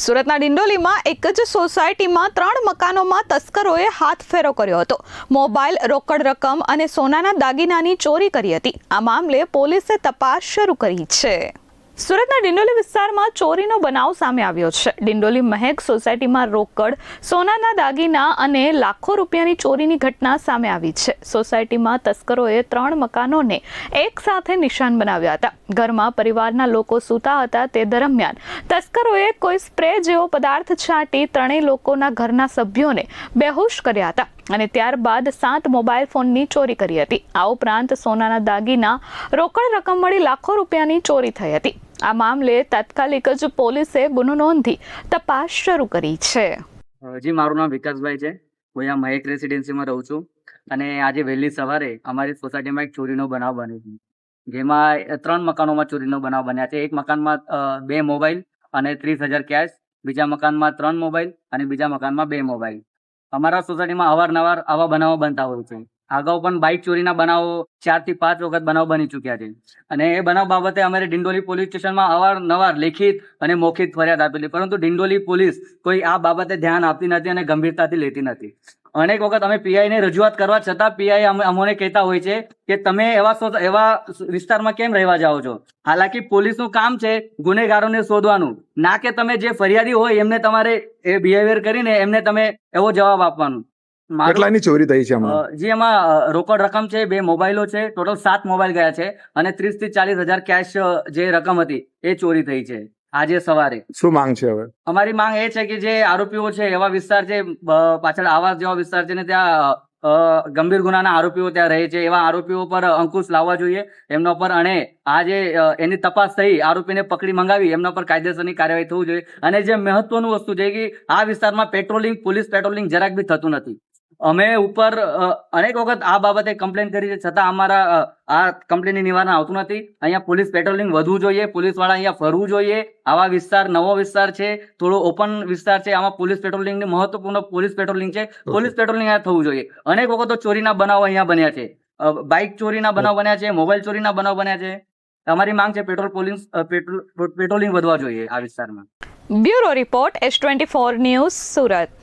સુરતના ડિંડોલીમાં એક જ સોસાયટીમાં 3 મકાનોમાં તસ્કરોએ હાથફેરો કર્યો હતો. મોબાઈલ, રોકડ રકમ અને સોનાના દાગીનાની ચોરી કરી હતી. આ મામલે પોલીસે તપાસ શરૂ કરી છે. સુરતના ડિંડોલી વિસ્તારમાં ચોરીનો બનાવ સામે આવ્યો છે. ડિંડોલી મહેક સોસાયટીમાં રોકડ, સોનાના દાગીના અને લાખો રૂપિયાની ચોરીની ઘટના સામે આવી છે. સોસાયટીમાં તસ્કરોએ 3 મકાનોને એક સાથે નિશાન બનાવ્યા હતા. ઘરમાં પરિવારના લોકો સૂતા હતા તે દરમિયાન તસ્કરોએ કોઈ સ્પ્રે જેવો પદાર્થ છાંટી 3 લોકોના ઘરના સભ્યોને બેહોશ કર્યા હતા અને ત્યારબાદ 7 મોબાઈલ ફોનની ચોરી કરી હતી. આ ઉપરાંત સોનાના દાગીના, રોકડ રકમ મળી લાખો રૂપિયાની ચોરી થઈ હતી. આ મામલે તાત્કાલિક જ પોલીસે ગુનો નોંધી તપાસ શરૂ કરી છે. જી, મારું નામ વિકાસભાઈ છે. હું અહીંયા મહેક રેસિડેન્સીમાં રહું છું અને આજે વહેલી સવારે અમારી સોસાયટીમાં એક ચોરીનો બનાવ બન્યો છે, જેમાં 3 મકાનોમાં ચોરીનો બનાવ બન્યા છે. એક મકાનમાં 2 મોબાઈલ અને 30,000 કેશ, બીજા મકાનમાં 3 મોબાઈલ અને બીજા મકાનમાં 2 મોબાઈલ. અમારા સોસાયટીમાં અવારનવાર આવા બનાવો બનતા હોય છે. અગાઉ પણ બાઇક ચોરીના બનાવો 4 થી 5 વખત બનાવ બની ચૂક્યા છે અને એ બનાવ બાબતે અમારે ડિંડોલી પોલીસ સ્ટેશનમાં અવારનવાર લેખિત અને મૌખિક ફરિયાદ આપેલી, પરંતુ ડિંડોલી પોલીસ કોઈ આ બાબતે ધ્યાન આપતી નથી અને ગંભીરતાથી લેતી નથી. અનેક વખત અમે પીઆઈને રજૂઆત કરવા છતાં પીઆઈ અમને કહેતા હોય છે કે તમે એવા વિસ્તારમાં કેમ રહેવા જાઓ છો. હાલાકી પોલીસનું કામ છે ગુનેગારોને શોધવાનું, ના કે તમે જે ફરિયાદી હોય એમને તમારે એ બિહેવિયર કરીને એમને તમે એવો જવાબ આપવાનું. કેટલાની ચોરી થઈ છે? જી, એમાં રોકડ રકમ છે, 2 મોબાઈલો છે, ટોટલ 7 મોબાઈલ ગયા છે અને 30 થી 40,000 કેશ જે રકમ હતી એ ચોરી થઈ છે આજે સવારે. શું માંગ છે હવે? અમારી માંગ એ છે કે જે આરોપીઓ છે એવા વિસ્તાર છે, પાછળ આવાસ જેવા વિસ્તાર છે ને ત્યાં ગંભીર ગુનાના આરોપીઓ ત્યાં રહે છે, એવા આરોપીઓ પર અંકુશ લાવવા જોઈએ એમના પર, અને આ જે એની તપાસ થઈ, આરોપીને પકડી મંગાવી એમના પર કાયદેસરની કાર્યવાહી થવું જોઈએ. અને જે મહત્વનું વસ્તુ છે કે આ વિસ્તારમાં પોલીસ પેટ્રોલિંગ જરાક બી થતું નથી. અમે ઉપર અનેક વખત આ બાબતે કમ્પ્લેન કરી છે, છતાં અમારા આ કમ્પ્લેનની નિવારણ આવતું નથી. અહીંયા પોલીસ પેટ્રોલિંગ વધવું જોઈએ, પોલીસ વાળા અહીંયા ફરવું જોઈએ. આવા વિસ્તાર નવો વિસ્તાર છે, થોડો ઓપન વિસ્તાર છે, આમાં પોલીસ પેટ્રોલિંગની મહત્વપૂર્ણ પોલીસ પેટ્રોલિંગ છે. પોલીસ પેટ્રોલિંગ અહીંયા થવું જોઈએ. અનેક વખત ચોરીના બનાવો અહીંયા બન્યા છે, બાઇક ચોરીના બનાવ બન્યા છે, મોબાઈલ ચોરીના બનાવ બન્યા છે. અમારી માંગ છે પેટ્રોલિંગ વધવા જોઈએ આ વિસ્તારમાં. Bureau report S24 news, Surat.